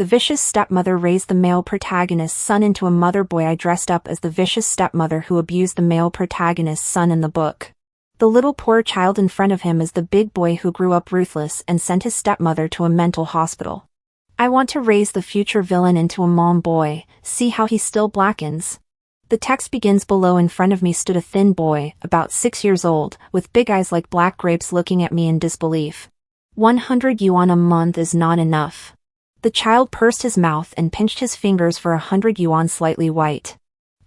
the vicious stepmother raised the male protagonist's son into a mother boy. I dressed up as the vicious stepmother who abused the male protagonist's son in the book. The little poor child in front of him is the big boy who grew up ruthless and sent his stepmother to a mental hospital. I want to raise the future villain into a mom boy, see how he still blackens. The text begins below. In front of me stood a thin boy, about 6 years old, with big eyes like black grapes looking at me in disbelief. 100 yuan a month is not enough. The child pursed his mouth and pinched his fingers for 100 yuan slightly white.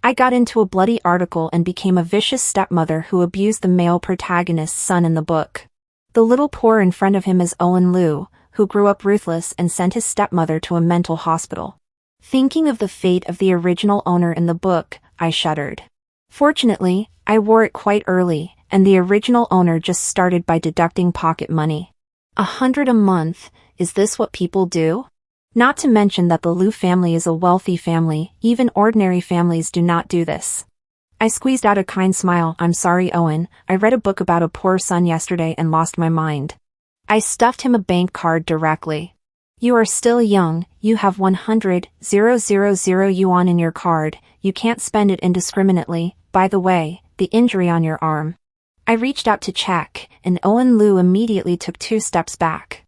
I got into a bloody article and became a vicious stepmother who abused the male protagonist's son in the book. The little poor in front of him is Owen Liu, who grew up ruthless and sent his stepmother to a mental hospital. Thinking of the fate of the original owner in the book, I shuddered. Fortunately, I wore it quite early, and the original owner just started by deducting pocket money. 100 a month, is this what people do? Not to mention that the Liu family is a wealthy family, even ordinary families do not do this. I squeezed out a kind smile. I'm sorry, Owen, I read a book about a poor son yesterday and lost my mind. I stuffed him a bank card directly. You are still young, you have 100,000 yuan in your card, you can't spend it indiscriminately. By the way, the injury on your arm. I reached out to check, and Owen Liu immediately took 2 steps back.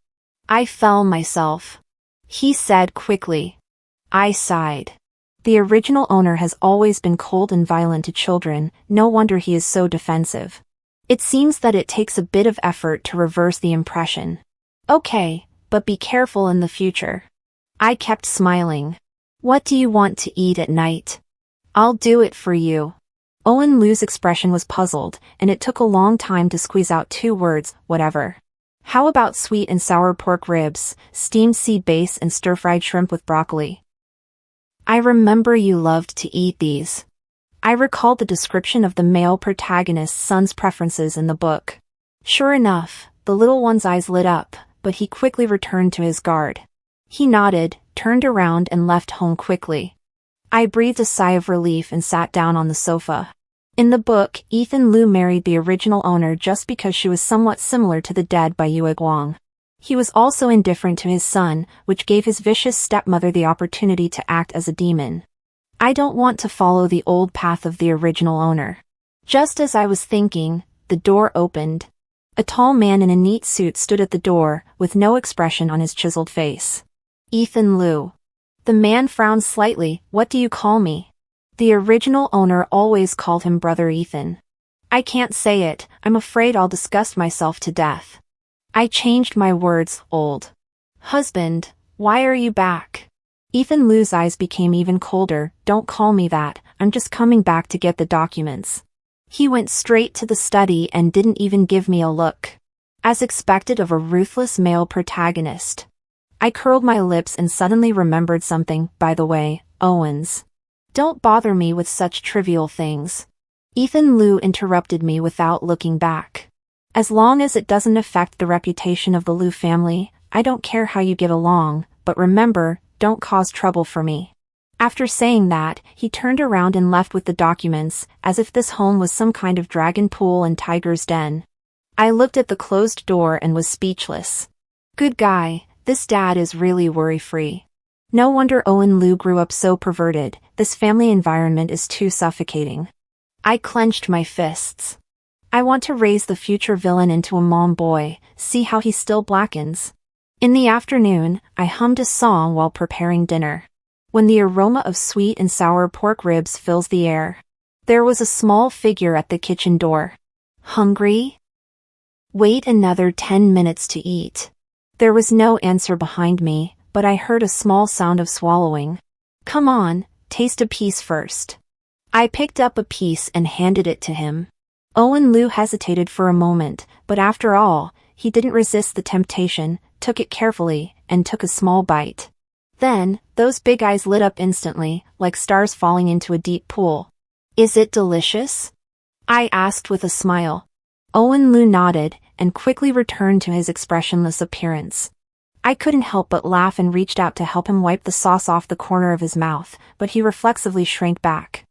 I fell myself, he said quickly. I sighed. The original owner has always been cold and violent to children, no wonder he is so defensive. It seems that it takes a bit of effort to reverse the impression. Okay, but be careful in the future. I kept smiling. What do you want to eat at night? I'll do it for you. Owen Liu's expression was puzzled, and it took a long time to squeeze out 2 words, whatever. How about sweet and sour pork ribs, steamed sea bass and stir-fried shrimp with broccoli? I remember you loved to eat these. I recalled the description of the male protagonist's son's preferences in the book. Sure enough, the little one's eyes lit up, but he quickly returned to his guard. He nodded, turned around and left home quickly. I breathed a sigh of relief and sat down on the sofa. In the book, Ethan Liu married the original owner just because she was somewhat similar to the dead by Yue Guang. He was also indifferent to his son, which gave his vicious stepmother the opportunity to act as a demon. I don't want to follow the old path of the original owner. Just as I was thinking, the door opened. A tall man in a neat suit stood at the door, with no expression on his chiseled face. Ethan Liu. The man frowned slightly. What do you call me? The original owner always called him Brother Ethan. I can't say it, I'm afraid I'll disgust myself to death. I changed my words, old husband, why are you back? Ethan Liu's eyes became even colder. Don't call me that, I'm just coming back to get the documents. He went straight to the study and didn't even give me a look. As expected of a ruthless male protagonist. I curled my lips and suddenly remembered something. By the way, Owens. Don't bother me with such trivial things. Ethan Liu interrupted me without looking back. As long as it doesn't affect the reputation of the Liu family, I don't care how you get along, but remember, don't cause trouble for me. After saying that, he turned around and left with the documents, as if this home was some kind of dragon pool and tiger's den. I looked at the closed door and was speechless. Good guy, this dad is really worry-free. No wonder Owen Liu grew up so perverted, this family environment is too suffocating. I clenched my fists. I want to raise the future villain into a mom boy, see how he still blackens. In the afternoon, I hummed a song while preparing dinner. When the aroma of sweet and sour pork ribs fills the air. There was a small figure at the kitchen door. Hungry? Wait another 10 minutes to eat. There was no answer behind me, but I heard a small sound of swallowing. Come on, taste a piece first. I picked up a piece and handed it to him. Owen Liu hesitated for a moment, but after all, he didn't resist the temptation, took it carefully, and took a small bite. Then, those big eyes lit up instantly, like stars falling into a deep pool. Is it delicious? I asked with a smile. Owen Liu nodded, and quickly returned to his expressionless appearance. I couldn't help but laugh and reached out to help him wipe the sauce off the corner of his mouth, but he reflexively shrank back.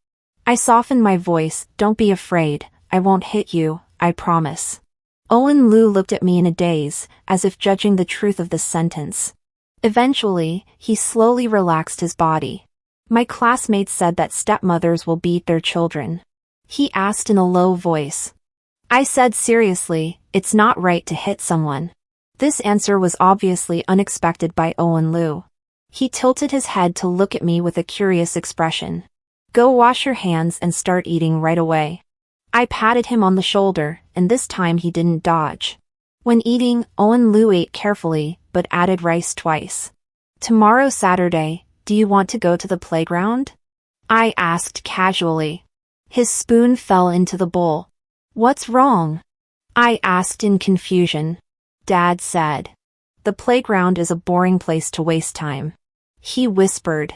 I softened my voice, don't be afraid, I won't hit you, I promise. Owen Liu looked at me in a daze, as if judging the truth of this sentence. Eventually, he slowly relaxed his body. My classmates said that stepmothers will beat their children. He asked in a low voice. I said seriously, it's not right to hit someone. This answer was obviously unexpected by Owen Liu. He tilted his head to look at me with a curious expression. Go wash your hands and start eating right away. I patted him on the shoulder, and this time he didn't dodge. When eating, Owen Liu ate carefully, but added rice twice. Tomorrow Saturday, do you want to go to the playground? I asked casually. His spoon fell into the bowl. What's wrong? I asked in confusion. Dad said. The playground is a boring place to waste time. He whispered.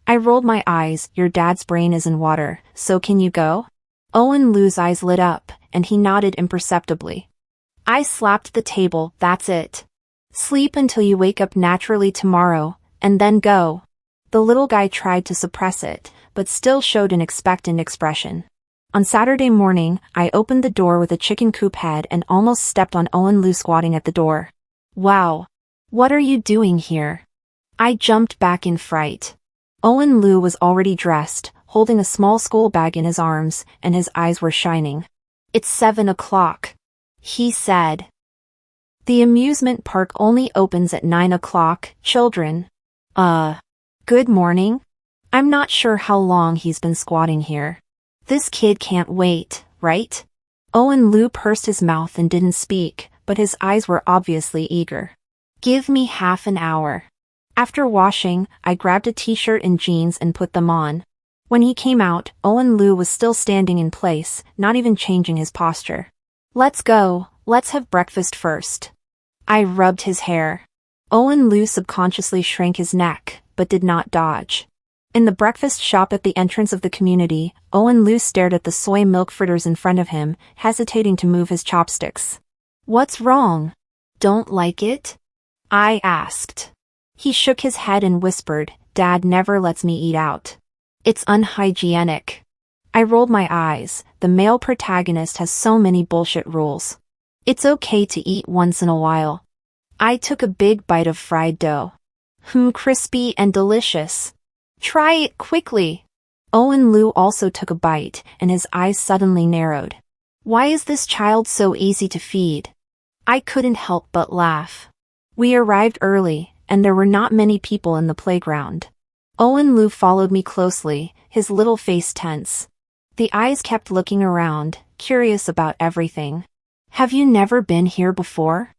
I rolled my eyes. Your dad's brain is in water, so can you go? Owen Liu's eyes lit up, and he nodded imperceptibly. I slapped the table. That's it. Sleep until you wake up naturally tomorrow, and then go. The little guy tried to suppress it, but still showed an expectant expression. On Saturday morning, I opened the door with a chicken coop head and almost stepped on Owen Liu squatting at the door. Wow. What are you doing here? I jumped back in fright. Owen Liu was already dressed, holding a small school bag in his arms, and his eyes were shining. It's 7 o'clock. He said. The amusement park only opens at 9 o'clock, children. Good morning? I'm not sure how long he's been squatting here. This kid can't wait, right? Owen Liu pursed his mouth and didn't speak, but his eyes were obviously eager. Give me half an hour. After washing, I grabbed a t-shirt and jeans and put them on. When he came out, Owen Liu was still standing in place, not even changing his posture. Let's go, let's have breakfast first. I rubbed his hair. Owen Liu subconsciously shrank his neck, but did not dodge. In the breakfast shop at the entrance of the community, Owen Liu stared at the soy milk fritters in front of him, hesitating to move his chopsticks. What's wrong? Don't like it? I asked. He shook his head and whispered, Dad never lets me eat out. It's unhygienic. I rolled my eyes. The male protagonist has so many bullshit rules. It's okay to eat once in a while. I took a big bite of fried dough. Crispy and delicious. Try it quickly. Owen Liu also took a bite, and his eyes suddenly narrowed. Why is this child so easy to feed? I couldn't help but laugh. We arrived early, and there were not many people in the playground. Owen Liu followed me closely, his little face tense. The eyes kept looking around, curious about everything. Have you never been here before?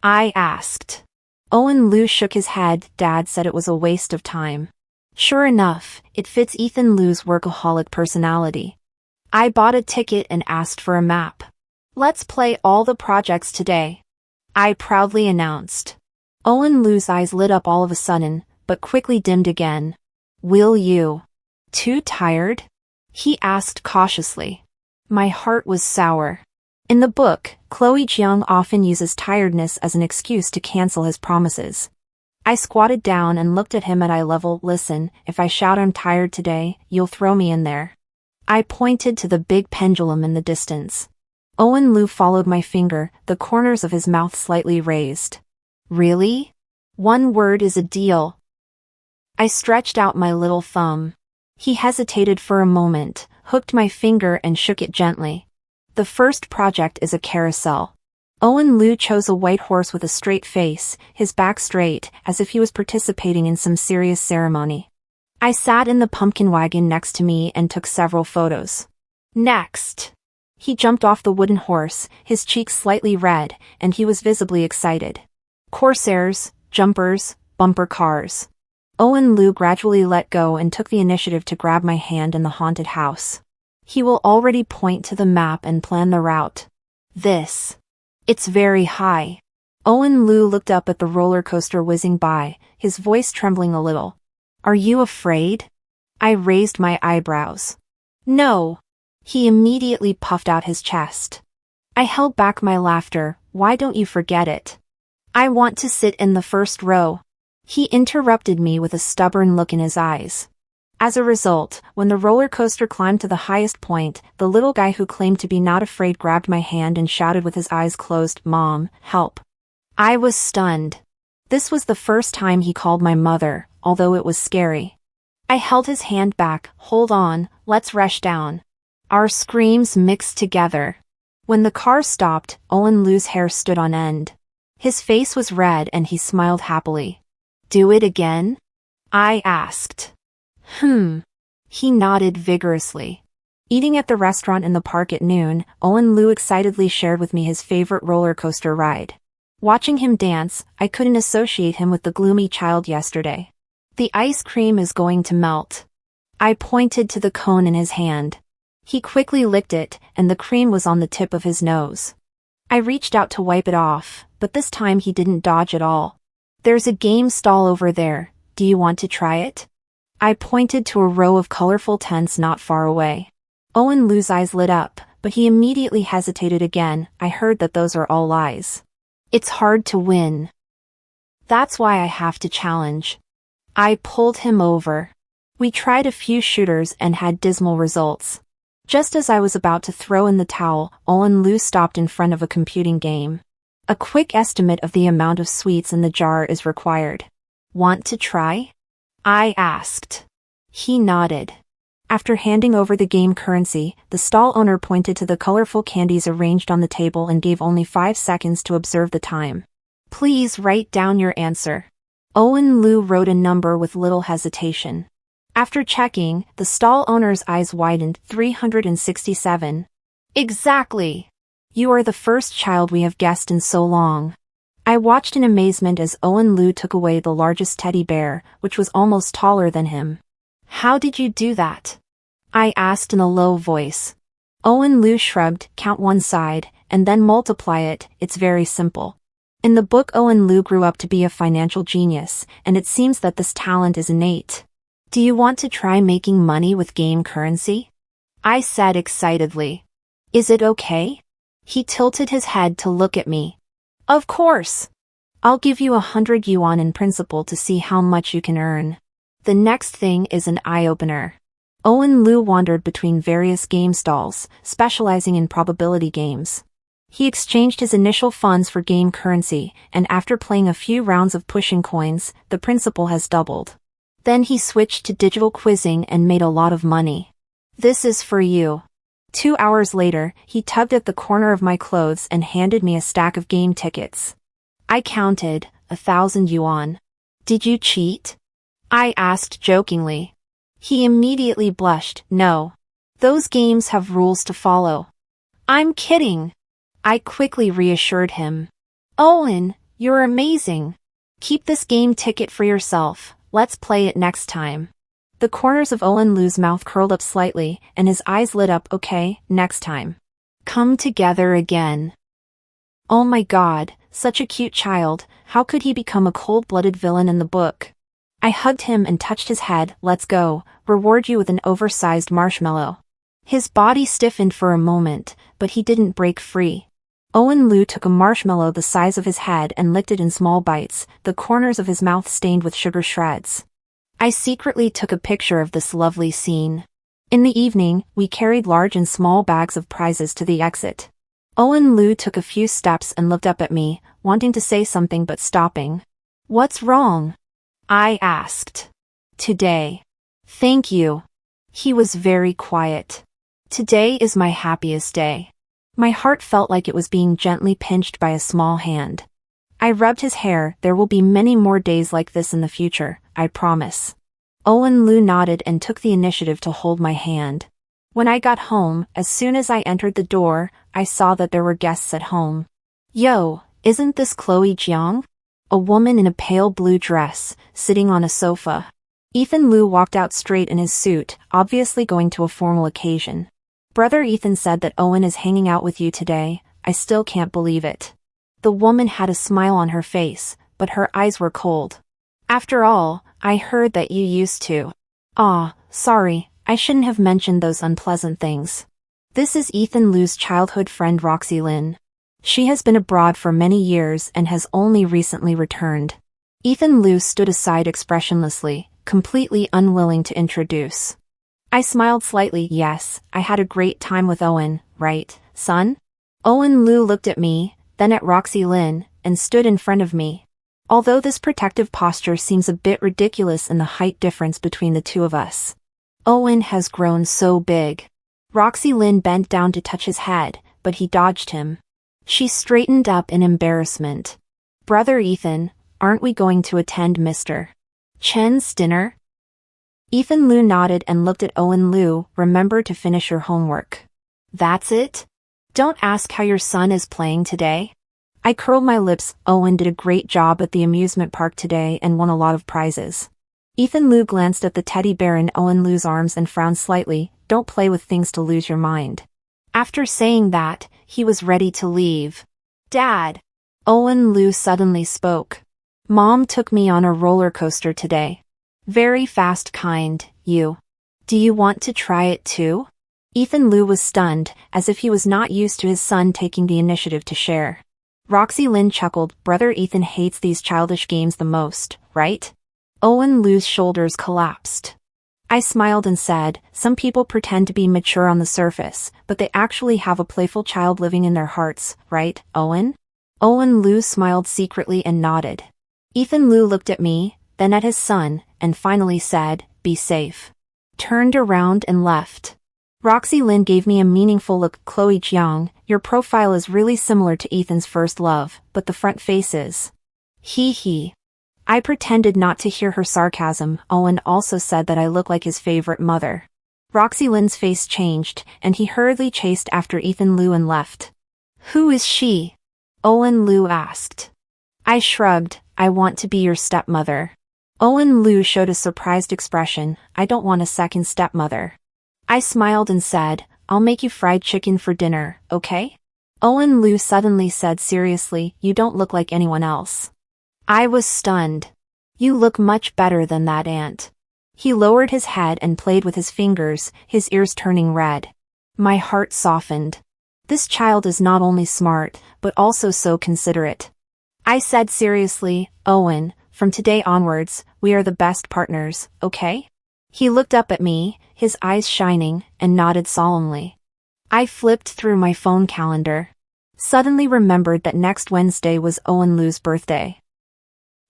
I asked. Owen Liu shook his head. Dad said it was a waste of time. Sure enough, it fits Ethan Liu's workaholic personality. I bought a ticket and asked for a map. Let's play all the projects today. I proudly announced. Owen Liu's eyes lit up all of a sudden, but quickly dimmed again. Will you? Too tired? He asked cautiously. My heart was sour. In the book, Chloe Jiang often uses tiredness as an excuse to cancel his promises. I squatted down and looked at him at eye level. Listen, if I shout I'm tired today, you'll throw me in there. I pointed to the big pendulum in the distance. Owen Liu followed my finger, the corners of his mouth slightly raised. Really? One word is a deal. I stretched out my little thumb. He hesitated for a moment, hooked my finger and shook it gently. The first project is a carousel. Owen Liu chose a white horse with a straight face, his back straight, as if he was participating in some serious ceremony. I sat in the pumpkin wagon next to me and took several photos. Next. He jumped off the wooden horse, his cheeks slightly red, and he was visibly excited. Corsairs, jumpers, bumper cars. Owen Liu gradually let go and took the initiative to grab my hand in the haunted house. He will already point to the map and plan the route. It's very high. Owen Liu looked up at the roller coaster whizzing by, his voice trembling a little. Are you afraid? I raised my eyebrows. No. He immediately puffed out his chest. I held back my laughter. Why don't you forget it? I want to sit in the first row. He interrupted me with a stubborn look in his eyes. As a result, when the roller coaster climbed to the highest point, the little guy who claimed to be not afraid grabbed my hand and shouted with his eyes closed, Mom, help. I was stunned. This was the first time he called my mother, although it was scary. I held his hand back. Hold on, let's rush down. Our screams mixed together. When the car stopped, Owen Lu's hair stood on end. His face was red and he smiled happily. Do it again? I asked. He nodded vigorously. Eating at the restaurant in the park at noon, Owen Lu excitedly shared with me his favorite roller coaster ride. Watching him dance, I couldn't associate him with the gloomy child yesterday. The ice cream is going to melt. I pointed to the cone in his hand. He quickly licked it, and the cream was on the tip of his nose. I reached out to wipe it off, but this time he didn't dodge at all. There's a game stall over there. Do you want to try it? I pointed to a row of colorful tents not far away. Owen Lu's eyes lit up, but he immediately hesitated again. I heard that those are all lies. It's hard to win. That's why I have to challenge. I pulled him over. We tried a few shooters and had dismal results. Just as I was about to throw in the towel, Owen Lu stopped in front of a computing game. A quick estimate of the amount of sweets in the jar is required. Want to try? I asked. He nodded. After handing over the game currency, the stall owner pointed to the colorful candies arranged on the table and gave only 5 seconds to observe the time. Please write down your answer. Owen Lu wrote a number with little hesitation. After checking, the stall owner's eyes widened. 367. Exactly. You are the first child we have guessed in so long. I watched in amazement as Owen Lu took away the largest teddy bear, which was almost taller than him. How did you do that? I asked in a low voice. Owen Lu shrugged. Count one side, and then multiply it. It's very simple. In the book, Owen Lu grew up to be a financial genius, and it seems that this talent is innate. Do you want to try making money with game currency? I said excitedly. Is it okay? He tilted his head to look at me. Of course. I'll give you 100 yuan in principal to see how much you can earn. The next thing is an eye-opener. Owen Lu wandered between various game stalls, specializing in probability games. He exchanged his initial funds for game currency, and after playing a few rounds of pushing coins, the principal has doubled. Then he switched to digital quizzing and made a lot of money. This is for you. 2 hours later, he tugged at the corner of my clothes and handed me a stack of game tickets. I counted, 1,000 yuan. Did you cheat? I asked jokingly. He immediately blushed. No. Those games have rules to follow. I'm kidding. I quickly reassured him. Owen, you're amazing. Keep this game ticket for yourself. Let's play it next time. The corners of Owen Lu's mouth curled up slightly, and his eyes lit up. Okay, next time. Come together again. Oh my God, such a cute child. How could he become a cold-blooded villain in the book? I hugged him and touched his head. Let's go, reward you with an oversized marshmallow. His body stiffened for a moment, but he didn't break free. Owen Lu took a marshmallow the size of his head and licked it in small bites, the corners of his mouth stained with sugar shreds. I secretly took a picture of this lovely scene. In the evening, we carried large and small bags of prizes to the exit. Owen Lu took a few steps and looked up at me, wanting to say something but stopping. What's wrong? I asked. Today. Thank you. He was very quiet. Today is my happiest day. My heart felt like it was being gently pinched by a small hand. I rubbed his hair. There will be many more days like this in the future, I promise. Owen Lu nodded and took the initiative to hold my hand. When I got home, as soon as I entered the door, I saw that there were guests at home. Yo, isn't this Chloe Jiang? A woman in a pale blue dress, sitting on a sofa. Ethan Lu walked out straight in his suit, obviously going to a formal occasion. Brother Ethan said that Owen is hanging out with you today. I still can't believe it. The woman had a smile on her face, but her eyes were cold. After all, I heard that you used to. Sorry, I shouldn't have mentioned those unpleasant things. This is Ethan Lu's childhood friend Roxy Lin. She has been abroad for many years and has only recently returned. Ethan Lu stood aside expressionlessly, completely unwilling to introduce. I smiled slightly. Yes, I had a great time with Owen, right, son? Owen Lu looked at me, then at Roxy Lin, and stood in front of me. Although this protective posture seems a bit ridiculous in the height difference between the two of us. Owen has grown so big. Roxy Lynn bent down to touch his head, but he dodged him. She straightened up in embarrassment. Brother Ethan, aren't we going to attend Mr. Chen's dinner? Ethan Lu nodded and looked at Owen Lu. Remember to finish your homework. That's it? Don't ask how your son is playing today. I curled my lips. Owen did a great job at the amusement park today and won a lot of prizes. Ethan Lu glanced at the teddy bear in Owen Lu's arms and frowned slightly. Don't play with things to lose your mind. After saying that, he was ready to leave. Dad! Owen Lu suddenly spoke. Mom took me on a roller coaster today. Very fast kind, you. Do you want to try it too? Ethan Lu was stunned, as if he was not used to his son taking the initiative to share. Roxy Lynn chuckled. Brother Ethan hates these childish games the most, right? Owen Lu's shoulders collapsed. I smiled and said, some people pretend to be mature on the surface, but they actually have a playful child living in their hearts, right, Owen? Owen Lu smiled secretly and nodded. Ethan Lu looked at me, then at his son, and finally said, be safe. Turned around and left. Roxy Lynn gave me a meaningful look. Chloe Jiang, your profile is really similar to Ethan's first love, but the front face is. Hee hee. I pretended not to hear her sarcasm. Owen also said that I look like his favorite mother. Roxy Lynn's face changed, and he hurriedly chased after Ethan Lu and left. Who is she? Owen Lu asked. I shrugged. I want to be your stepmother. Owen Lu showed a surprised expression. I don't want a second stepmother. I smiled and said, I'll make you fried chicken for dinner, okay? Owen Lu suddenly said seriously, you don't look like anyone else. I was stunned. You look much better than that aunt. He lowered his head and played with his fingers, his ears turning red. My heart softened. This child is not only smart, but also so considerate. I said seriously, Owen, from today onwards, we are the best partners, okay? He looked up at me, his eyes shining, and nodded solemnly. I flipped through my phone calendar. Suddenly remembered that next Wednesday was Owen Lu's birthday.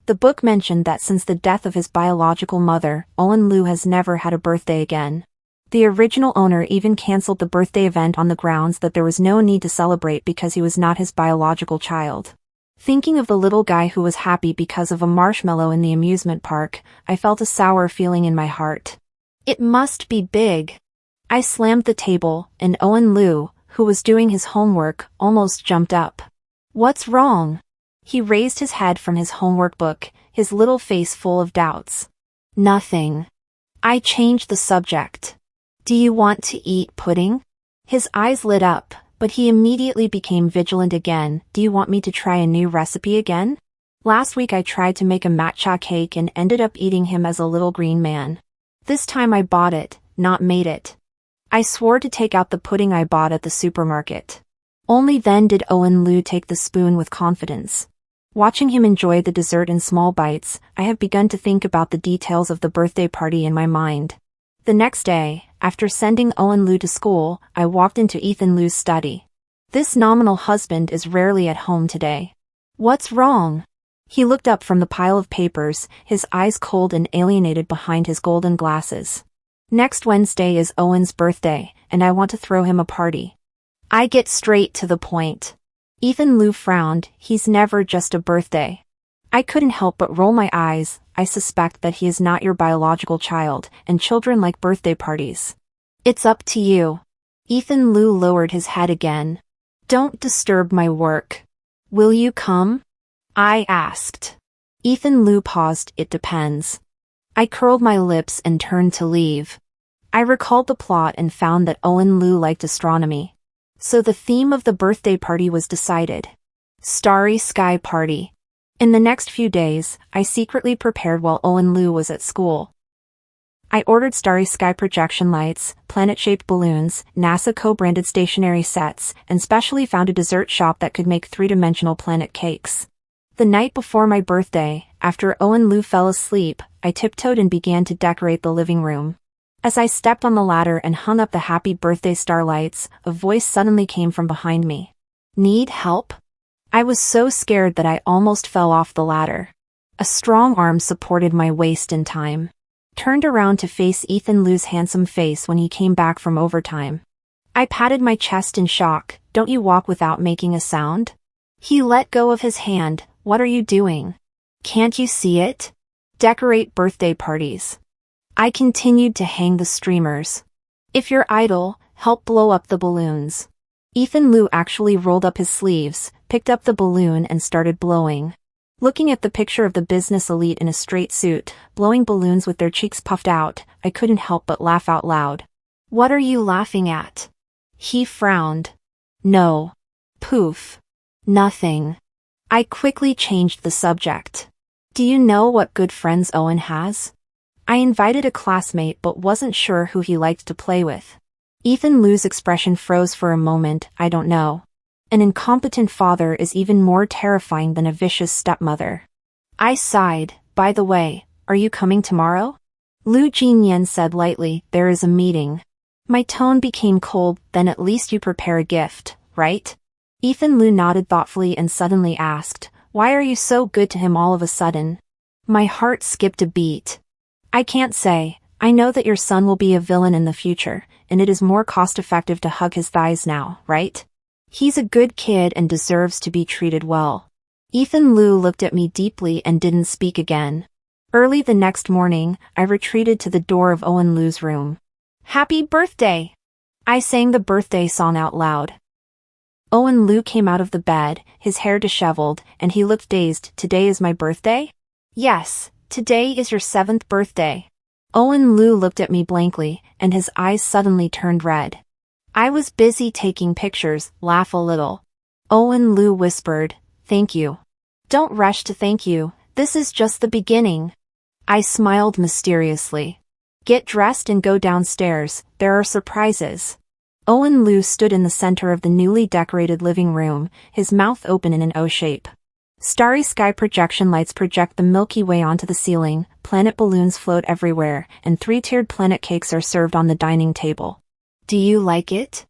The book mentioned that since the death of his biological mother, Owen Lu has never had a birthday again. The original owner even canceled the birthday event on the grounds that there was no need to celebrate because he was not his biological child. Thinking of the little guy who was happy because of a marshmallow in the amusement park, I felt a sour feeling in my heart. It must be big. I slammed the table, and Owen Lu, who was doing his homework, almost jumped up. What's wrong? He raised his head from his homework book, his little face full of doubts. Nothing. I changed the subject. Do you want to eat pudding? His eyes lit up, but he immediately became vigilant again. Do you want me to try a new recipe again? Last week I tried to make a matcha cake and ended up eating him as a little green man. This time I bought it, not made it. I swore to take out the pudding I bought at the supermarket. Only then did Owen Lu take the spoon with confidence. Watching him enjoy the dessert in small bites, I have begun to think about the details of the birthday party in my mind. The next day, after sending Owen Lu to school, I walked into Ethan Lu's study. This nominal husband is rarely at home today. What's wrong? He looked up from the pile of papers, his eyes cold and alienated behind his golden glasses. Next Wednesday is Owen's birthday, and I want to throw him a party. I get straight to the point. Ethan Lu frowned. He's never just a birthday. I couldn't help but roll my eyes. I suspect that he is not your biological child, and children like birthday parties. It's up to you. Ethan Lu lowered his head again. Don't disturb my work. Will you come? I asked. Ethan Lu paused. It depends. I curled my lips and turned to leave. I recalled the plot and found that Owen Lu liked astronomy. So the theme of the birthday party was decided. Starry Sky Party. In the next few days, I secretly prepared while Owen Lu was at school. I ordered starry sky projection lights, planet-shaped balloons, NASA co-branded stationery sets, and specially found a dessert shop that could make three-dimensional planet cakes. The night before my birthday, after Owen Lu fell asleep, I tiptoed and began to decorate the living room. As I stepped on the ladder and hung up the happy birthday starlights, a voice suddenly came from behind me. Need help? I was so scared that I almost fell off the ladder. A strong arm supported my waist in time. Turned around to face Ethan Lu's handsome face when he came back from overtime. I patted my chest in shock. Don't you walk without making a sound? He let go of his hand. What are you doing? Can't you see it? Decorate birthday parties. I continued to hang the streamers. If you're idle, help blow up the balloons. Ethan Lu actually rolled up his sleeves, picked up the balloon and started blowing. Looking at the picture of the business elite in a straight suit, blowing balloons with their cheeks puffed out, I couldn't help but laugh out loud. What are you laughing at? He frowned. No. Poof. Nothing. I quickly changed the subject. Do you know what good friends Owen has? I invited a classmate but wasn't sure who he liked to play with. Ethan Lu's expression froze for a moment. I don't know. An incompetent father is even more terrifying than a vicious stepmother. I sighed. By the way, are you coming tomorrow? Lu Jinyan said lightly, there is a meeting. My tone became cold. Then at least you prepare a gift, right? Ethan Lu nodded thoughtfully and suddenly asked, why are you so good to him all of a sudden? My heart skipped a beat. I can't say. I know that your son will be a villain in the future, and it is more cost-effective to hug his thighs now, right? He's a good kid and deserves to be treated well. Ethan Lu looked at me deeply and didn't speak again. Early the next morning, I retreated to the door of Owen Lu's room. Happy birthday! I sang the birthday song out loud. Owen Lu came out of the bed, his hair disheveled, and he looked dazed. Today is my birthday? Yes, today is your 7th birthday. Owen Lu looked at me blankly, and his eyes suddenly turned red. I was busy taking pictures. Laugh a little. Owen Lu whispered, thank you. Don't rush to thank you, this is just the beginning. I smiled mysteriously. Get dressed and go downstairs, there are surprises. Owen Lu stood in the center of the newly decorated living room, his mouth open in an O shape. Starry sky projection lights project the Milky Way onto the ceiling, planet balloons float everywhere, and 3-tiered planet cakes are served on the dining table. Do you like it?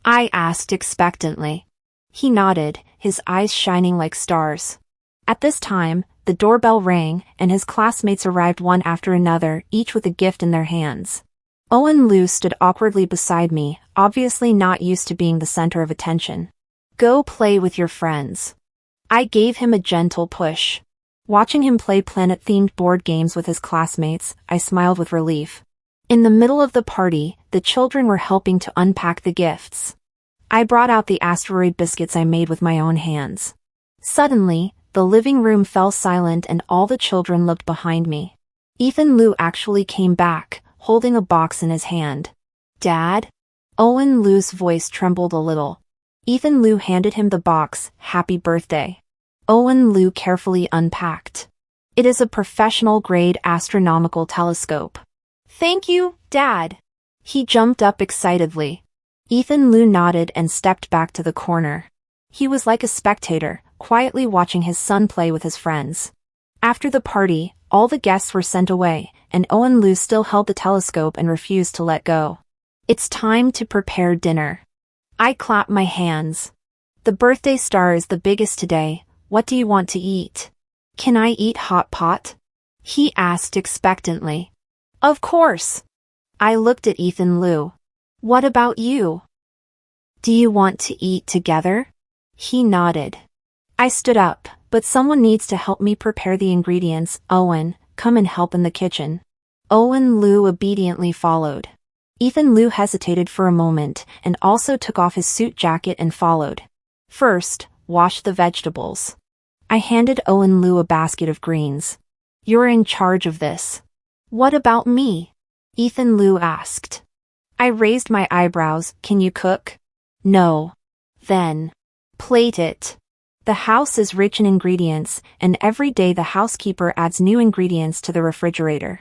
I asked expectantly. He nodded, his eyes shining like stars. At this time, the doorbell rang, and his classmates arrived one after another, each with a gift in their hands. Owen Lu stood awkwardly beside me, obviously not used to being the center of attention. Go play with your friends. I gave him a gentle push. Watching him play planet-themed board games with his classmates, I smiled with relief. In the middle of the party, the children were helping to unpack the gifts. I brought out the asteroid biscuits I made with my own hands. Suddenly, the living room fell silent and all the children looked behind me. Ethan Lu actually came back, holding a box in his hand. Dad? Owen Lu's voice trembled a little. Ethan Lu handed him the box. Happy birthday. Owen Lu carefully unpacked. It is a professional-grade astronomical telescope. Thank you, Dad. He jumped up excitedly. Ethan Lu nodded and stepped back to the corner. He was like a spectator, quietly watching his son play with his friends. After the party, all the guests were sent away, and Owen Lu still held the telescope and refused to let go. It's time to prepare dinner. I clapped my hands. The birthday star is the biggest today. What do you want to eat? Can I eat hot pot? He asked expectantly. Of course. I looked at Ethan Lu. What about you? Do you want to eat together? He nodded. I stood up, but someone needs to help me prepare the ingredients. Owen, come and help in the kitchen. Owen Lu obediently followed. Ethan Lu hesitated for a moment and also took off his suit jacket and followed. First, wash the vegetables. I handed Owen Lu a basket of greens. You're in charge of this. What about me? Ethan Lu asked. I raised my eyebrows. Can you cook? No. Then, plate it. The house is rich in ingredients, and every day the housekeeper adds new ingredients to the refrigerator.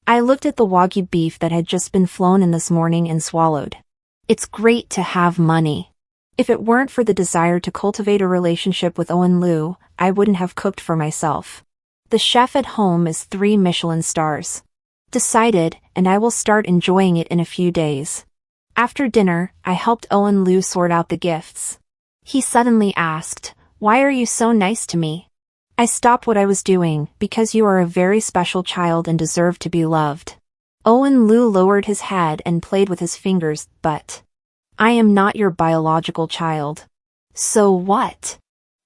I looked at the Wagyu beef that had just been flown in this morning and swallowed. It's great to have money. If it weren't for the desire to cultivate a relationship with Owen Lu, I wouldn't have cooked for myself. The chef at home is 3 Michelin stars. Decided, and I will start enjoying it in a few days. After dinner, I helped Owen Lu sort out the gifts. He suddenly asked, why are you so nice to me? I stopped what I was doing, because you are a very special child and deserve to be loved. Owen Liu lowered his head and played with his fingers, but I am not your biological child. So what?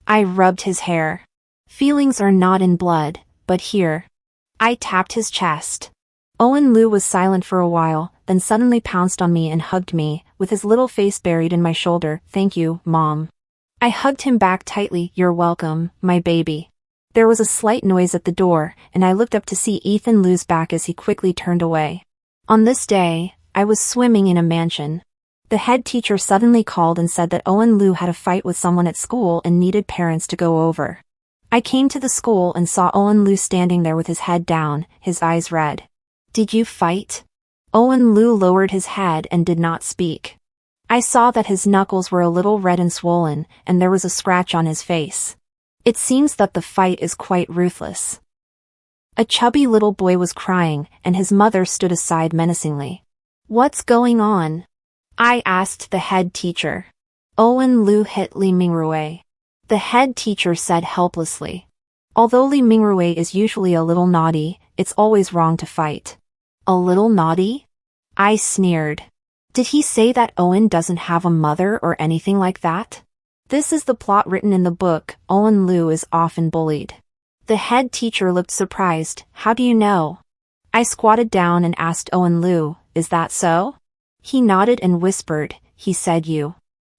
I rubbed his hair. Feelings are not in blood, but here. I tapped his chest. Owen Liu was silent for a while, then suddenly pounced on me and hugged me, with his little face buried in my shoulder. Thank you, Mom. I hugged him back tightly. You're welcome, my baby. There was a slight noise at the door, and I looked up to see Ethan Liu's back as he quickly turned away. On this day, I was swimming in a mansion. The head teacher suddenly called and said that Owen Liu had a fight with someone at school and needed parents to go over. I came to the school and saw Owen Liu standing there with his head down, his eyes red. Did you fight? Owen Liu lowered his head and did not speak. I saw that his knuckles were a little red and swollen, and there was a scratch on his face. It seems that the fight is quite ruthless. A chubby little boy was crying, and his mother stood aside menacingly. What's going on? I asked the head teacher. Owen Liu hit Li Mingrui. The head teacher said helplessly. Although Li Mingrui is usually a little naughty, it's always wrong to fight. A little naughty? I sneered. Did he say that Owen doesn't have a mother or anything like that? This is the plot written in the book. Owen Liu is often bullied. The head teacher looked surprised. How do you know? I squatted down and asked Owen Liu, is that so? He nodded and whispered, he said you.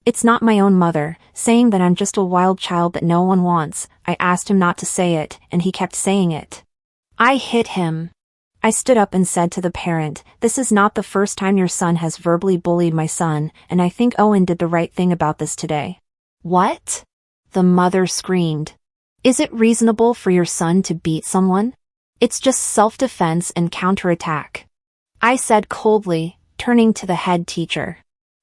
It's not my own mother, saying that I'm just a wild child that no one wants. I asked him not to say it, and he kept saying it. I hit him. I stood up and said to the parent, this is not the first time your son has verbally bullied my son, and I think Owen did the right thing about this today. What? The mother screamed. Is it reasonable for your son to beat someone? It's just self-defense and counterattack. I said coldly, turning to the head teacher.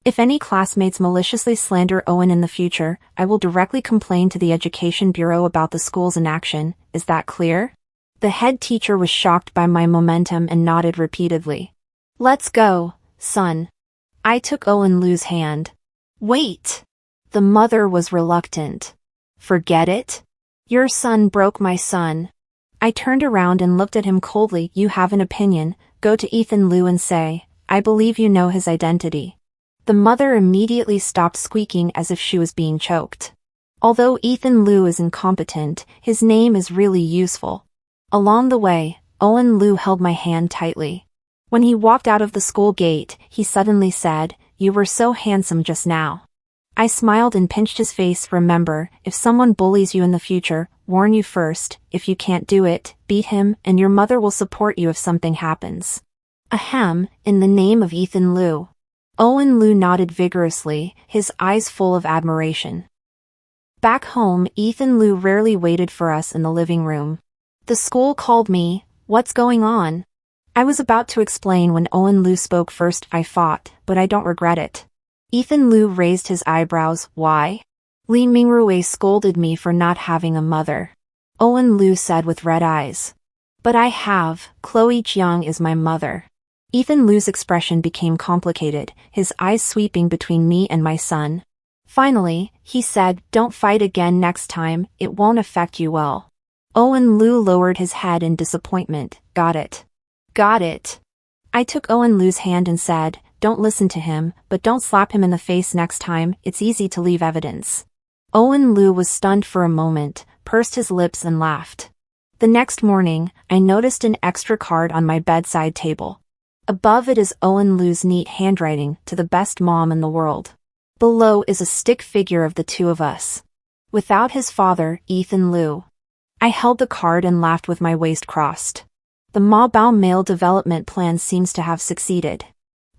If any classmates maliciously slander Owen in the future, I will directly complain to the Education Bureau about the school's inaction. Is that clear? The head teacher was shocked by my momentum and nodded repeatedly. Let's go, son. I took Owen Liu's hand. Wait. The mother was reluctant. Forget it? Your son broke my son. I turned around and looked at him coldly. You have an opinion, go to Ethan Liu and say, I believe you know his identity. The mother immediately stopped squeaking as if she was being choked. Although Ethan Liu is incompetent, his name is really useful. Along the way, Owen Liu held my hand tightly. When he walked out of the school gate, he suddenly said, you were so handsome just now. I smiled and pinched his face. Remember, if someone bullies you in the future, warn you first. If you can't do it, beat him, and your mother will support you if something happens. Ahem, in the name of Ethan Liu. Owen Liu nodded vigorously, his eyes full of admiration. Back home, Ethan Liu rarely waited for us in the living room. The school called me. What's going on? I was about to explain when Owen Liu spoke first. I fought, but I don't regret it. Ethan Liu raised his eyebrows. Why? Li Mingrui scolded me for not having a mother. Owen Liu said with red eyes. But I have. Chloe Jiang is my mother. Ethan Liu's expression became complicated, his eyes sweeping between me and my son. Finally, he said, don't fight again next time, it won't affect you well. Owen Liu lowered his head in disappointment. Got it. Got it. I took Owen Liu's hand and said, don't listen to him, but don't slap him in the face next time, it's easy to leave evidence. Owen Liu was stunned for a moment, pursed his lips and laughed. The next morning, I noticed an extra card on my bedside table. Above it is Owen Liu's neat handwriting, to the best mom in the world. Below is a stick figure of the two of us. Without his father, Ethan Liu. I held the card and laughed with my waist crossed. The Ma Bao male development plan seems to have succeeded.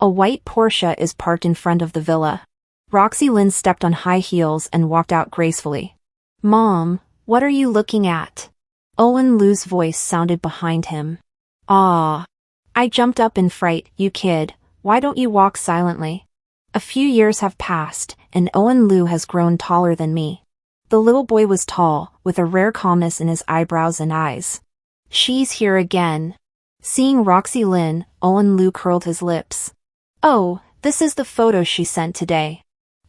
A white Porsche is parked in front of the villa. Roxy Lin stepped on high heels and walked out gracefully. Mom, what are you looking at? Owen Liu's voice sounded behind him. Ah. I jumped up in fright. You kid, why don't you walk silently? A few years have passed, and Owen Liu has grown taller than me. The little boy was tall, with a rare calmness in his eyebrows and eyes. She's here again. Seeing Roxy Lin, Owen Liu curled his lips. Oh, this is the photo she sent today.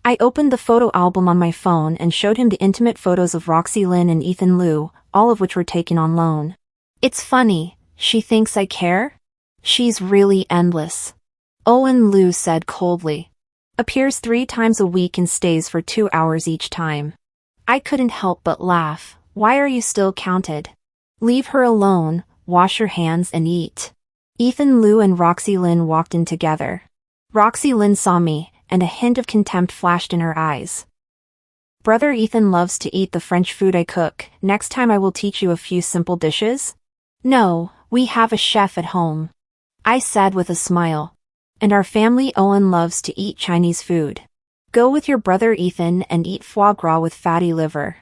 I opened the photo album on my phone and showed him the intimate photos of Roxy Lynn and Ethan Liu, all of which were taken on loan. It's funny, she thinks I care? She's really endless. Owen Liu said coldly. Appears 3 times a week and stays for 2 hours each time. I couldn't help but laugh. Why are you still counted? Leave her alone, wash your hands and eat. Ethan Liu and Roxy Lynn walked in together. Roxy Lynn saw me, and a hint of contempt flashed in her eyes. Brother Ethan loves to eat the French food I cook. Next time I will teach you a few simple dishes. No, we have a chef at home, I said with a smile. And our family Owen loves to eat Chinese food. Go with your brother Ethan and eat foie gras with fatty liver.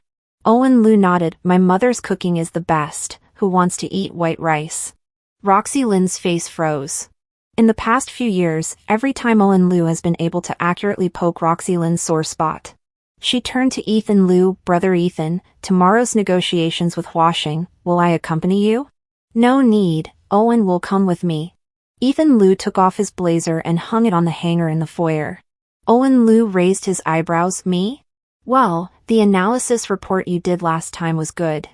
Owen Liu nodded. My mother's cooking is the best. Who wants to eat white rice? Roxy Lynn's face froze. In the past few years, every time Owen Liu has been able to accurately poke Roxy Lynn's sore spot. She turned to Ethan Liu. Brother Ethan, tomorrow's negotiations with washing, will I accompany you? No need, Owen will come with me. Ethan Liu took off his blazer and hung it on the hanger in the foyer. Owen Liu raised his eyebrows. Me? Well, the analysis report you did last time was good.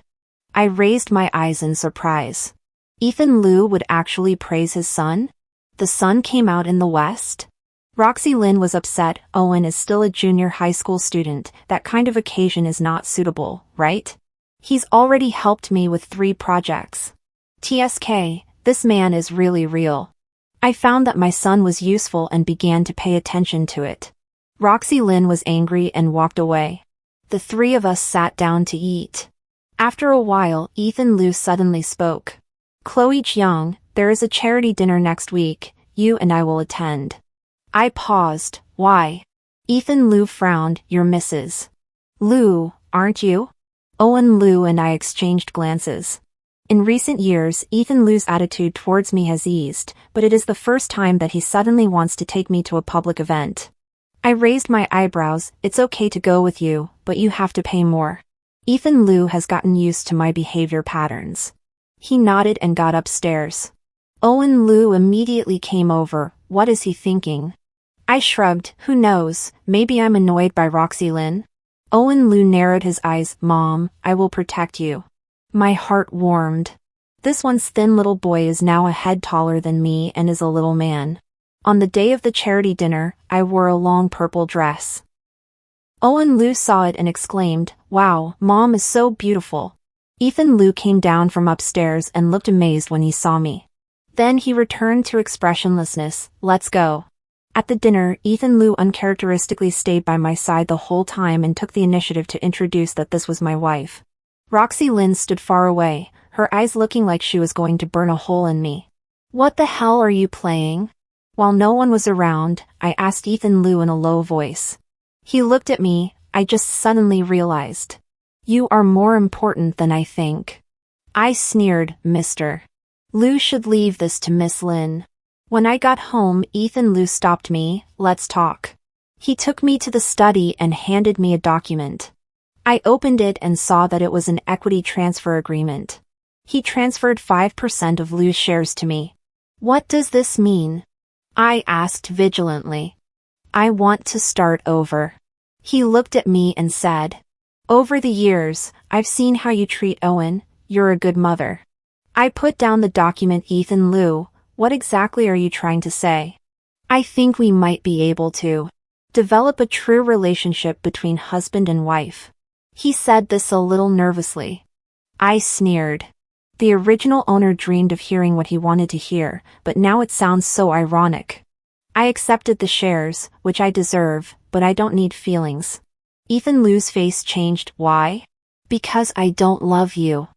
I raised my eyes in surprise. Ethan Liu would actually praise his son? The sun came out in the west? Roxy Lynn was upset. Owen is still a junior high school student. That kind of occasion is not suitable, right? He's already helped me with 3 projects. TSK, this man is really real. I found that my son was useful and began to pay attention to it. Roxy Lynn was angry and walked away. The 3 of us sat down to eat. After a while, Ethan Liu suddenly spoke. Chloe Chiang, there is a charity dinner next week. You and I will attend. I paused. Why? Ethan Liu frowned. You're Mrs. Liu, aren't you? Owen Liu and I exchanged glances. In recent years, Ethan Liu's attitude towards me has eased, but it is the first time that he suddenly wants to take me to a public event. I raised my eyebrows. It's okay to go with you, but you have to pay more. Ethan Liu has gotten used to my behavior patterns. He nodded and got upstairs. Owen Liu immediately came over. What is he thinking? I shrugged. Who knows, maybe I'm annoyed by Roxy Lynn. Owen Liu narrowed his eyes. Mom, I will protect you. My heart warmed. This once thin little boy is now a head taller than me and is a little man. On the day of the charity dinner, I wore a long purple dress. Owen Liu saw it and exclaimed, Wow, Mom is so beautiful. Ethan Liu came down from upstairs and looked amazed when he saw me. Then he returned to expressionlessness. Let's go. At the dinner, Ethan Liu uncharacteristically stayed by my side the whole time and took the initiative to introduce that this was my wife. Roxy Lynn stood far away, her eyes looking like she was going to burn a hole in me. What the hell are you playing? While no one was around, I asked Ethan Liu in a low voice. He looked at me. I just suddenly realized. You are more important than I think. I sneered. Mr. Liu should leave this to Miss Lin. When I got home, Ethan Liu stopped me. Let's talk. He took me to the study and handed me a document. I opened it and saw that it was an equity transfer agreement. He transferred 5% of Liu's shares to me. What does this mean? I asked vigilantly. I want to start over. He looked at me and said, Over the years, I've seen how you treat Owen. You're a good mother. I put down the document. Ethan Liu, what exactly are you trying to say? I think we might be able to develop a true relationship between husband and wife. He said this a little nervously. I sneered. The original owner dreamed of hearing what he wanted to hear, but now it sounds so ironic. I accepted the shares, which I deserve, but I don't need feelings. Ethan Liu's face changed. Why? Because I don't love you.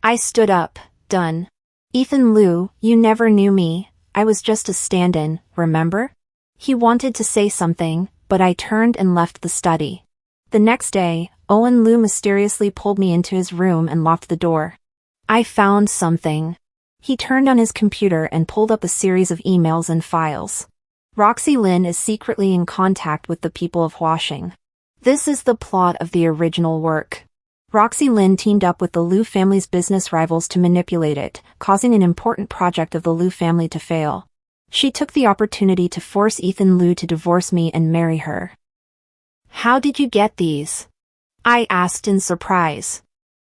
I stood up. Done. Ethan Liu, you never knew me. I was just a stand-in, remember? He wanted to say something, but I turned and left the study. The next day, Owen Liu mysteriously pulled me into his room and locked the door. I found something. He turned on his computer and pulled up a series of emails and files. Roxy Lynn is secretly in contact with the people of Huaxing. This is the plot of the original work. Roxy Lynn teamed up with the Liu family's business rivals to manipulate it, causing an important project of the Liu family to fail. She took the opportunity to force Ethan Liu to divorce me and marry her. How did you get these? I asked in surprise.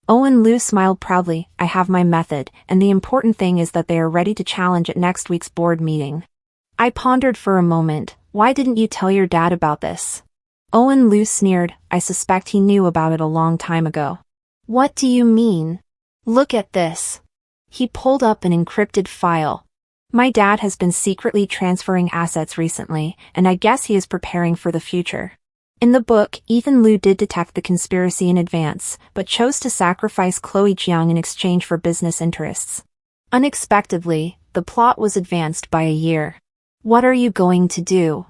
Owen Liu smiled proudly. I have my method, and the important thing is that they are ready to challenge at next week's board meeting. I pondered for a moment. Why didn't you tell your dad about this? Owen Liu sneered. I suspect he knew about it a long time ago. What do you mean? Look at this. He pulled up an encrypted file. My dad has been secretly transferring assets recently, and I guess he is preparing for the future. In the book, Ethan Liu did detect the conspiracy in advance, but chose to sacrifice Chloe Jiang in exchange for business interests. Unexpectedly, the plot was advanced by a year. What are you going to do?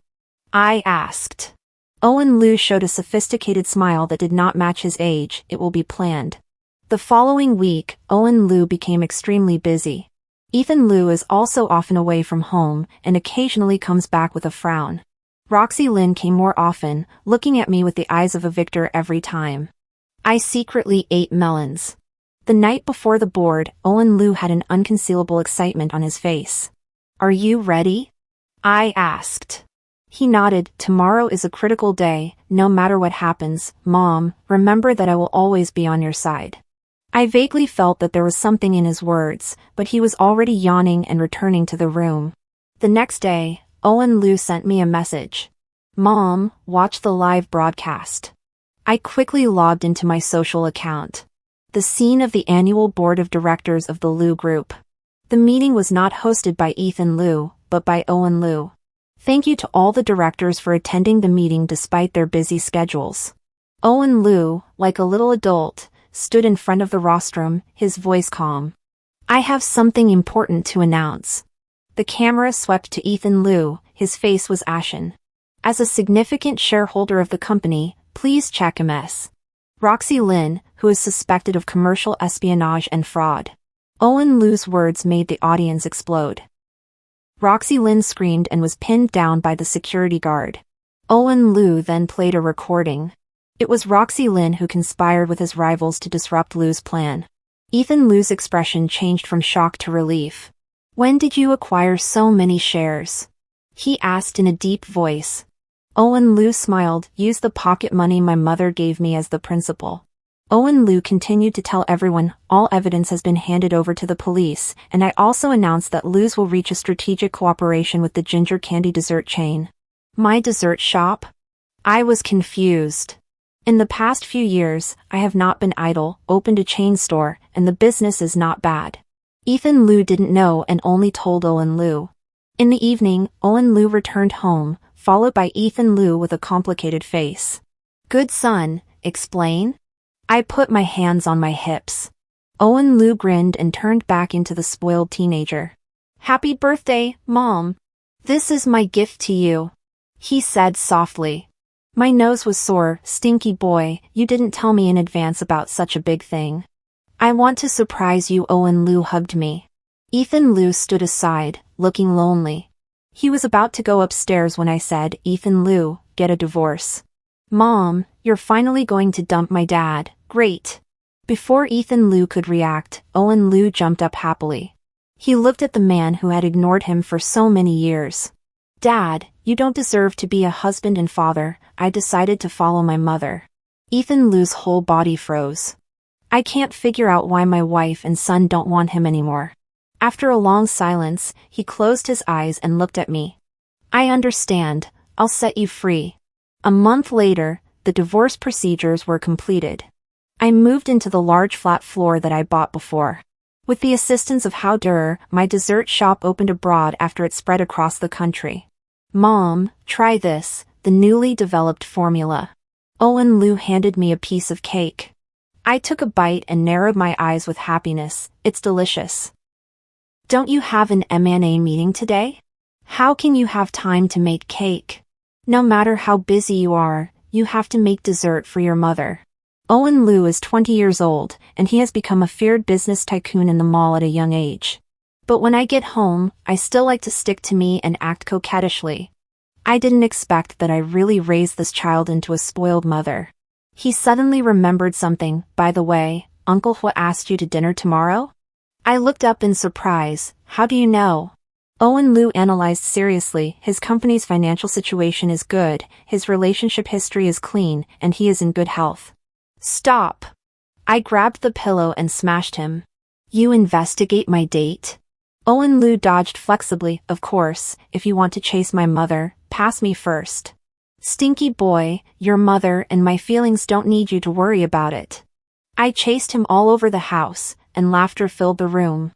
I asked. Owen Liu showed a sophisticated smile that did not match his age. It will be planned. The following week, Owen Liu became extremely busy. Ethan Liu is also often away from home, and occasionally comes back with a frown. Roxy Lin came more often, looking at me with the eyes of a victor every time. I secretly ate melons. The night before the board, Owen Liu had an unconcealable excitement on his face. Are you ready? I asked. He nodded. Tomorrow is a critical day. No matter what happens, Mom, remember that I will always be on your side. I vaguely felt that there was something in his words, but he was already yawning and returning to the room. The next day, Owen Liu sent me a message. Mom, watch the live broadcast. I quickly logged into my social account. The scene of the annual board of directors of the Liu Group. The meeting was not hosted by Ethan Liu, but by Owen Liu. Thank you to all the directors for attending the meeting despite their busy schedules. Owen Liu, like a little adult, stood in front of the rostrum, his voice calm. I have something important to announce. The camera swept to Ethan Liu. His face was ashen. As a significant shareholder of the company, please check MS. Roxy Lin, who is suspected of commercial espionage and fraud. Owen Liu's words made the audience explode. Roxy Lin screamed and was pinned down by the security guard. Owen Liu then played a recording. It was Roxy Lin who conspired with his rivals to disrupt Liu's plan. Ethan Liu's expression changed from shock to relief. When did you acquire so many shares? He asked in a deep voice. Owen Liu smiled. Use the pocket money my mother gave me as the principal. Owen Liu continued to tell everyone, all evidence has been handed over to the police, and I also announced that Liu's will reach a strategic cooperation with the ginger candy dessert chain. My dessert shop? I was confused. In the past few years, I have not been idle, opened a chain store, and the business is not bad. Ethan Liu didn't know and only told Owen Liu. In the evening, Owen Liu returned home, followed by Ethan Liu with a complicated face. Good son, explain? I put my hands on my hips. Owen Liu grinned and turned back into the spoiled teenager. Happy birthday, Mom. This is my gift to you. He said softly. My nose was sore. Stinky boy, you didn't tell me in advance about such a big thing. I want to surprise you. Owen Liu hugged me. Ethan Liu stood aside, looking lonely. He was about to go upstairs when I said, Ethan Liu, get a divorce. Mom, you're finally going to dump my dad. Great. Before Ethan Liu could react, Owen Liu jumped up happily. He looked at the man who had ignored him for so many years. Dad, you don't deserve to be a husband and father. I decided to follow my mother. Ethan Liu's whole body froze. I can't figure out why my wife and son don't want him anymore. After a long silence, he closed his eyes and looked at me. I understand. I'll set you free. A month later, the divorce procedures were completed. I moved into the large flat floor that I bought before. With the assistance of Hao Der, my dessert shop opened abroad after it spread across the country. Mom, try this, the newly developed formula. Owen Liu handed me a piece of cake. I took a bite and narrowed my eyes with happiness. It's delicious. Don't you have an M&A meeting today? How can you have time to make cake? No matter how busy you are, you have to make dessert for your mother. Owen Liu is 20 years old, and he has become a feared business tycoon in the mall at a young age. But when I get home, I still like to stick to me and act coquettishly. I didn't expect that I really raised this child into a spoiled mother. He suddenly remembered something. By the way, Uncle Hua asked you to dinner tomorrow? I looked up in surprise. How do you know? Owen Liu analyzed seriously. His company's financial situation is good, his relationship history is clean, and he is in good health. Stop! I grabbed the pillow and smashed him. You investigate my date? Owen Liu dodged flexibly. Of course, if you want to chase my mother, pass me first. Stinky boy, your mother and my feelings don't need you to worry about it. I chased him all over the house, and laughter filled the room.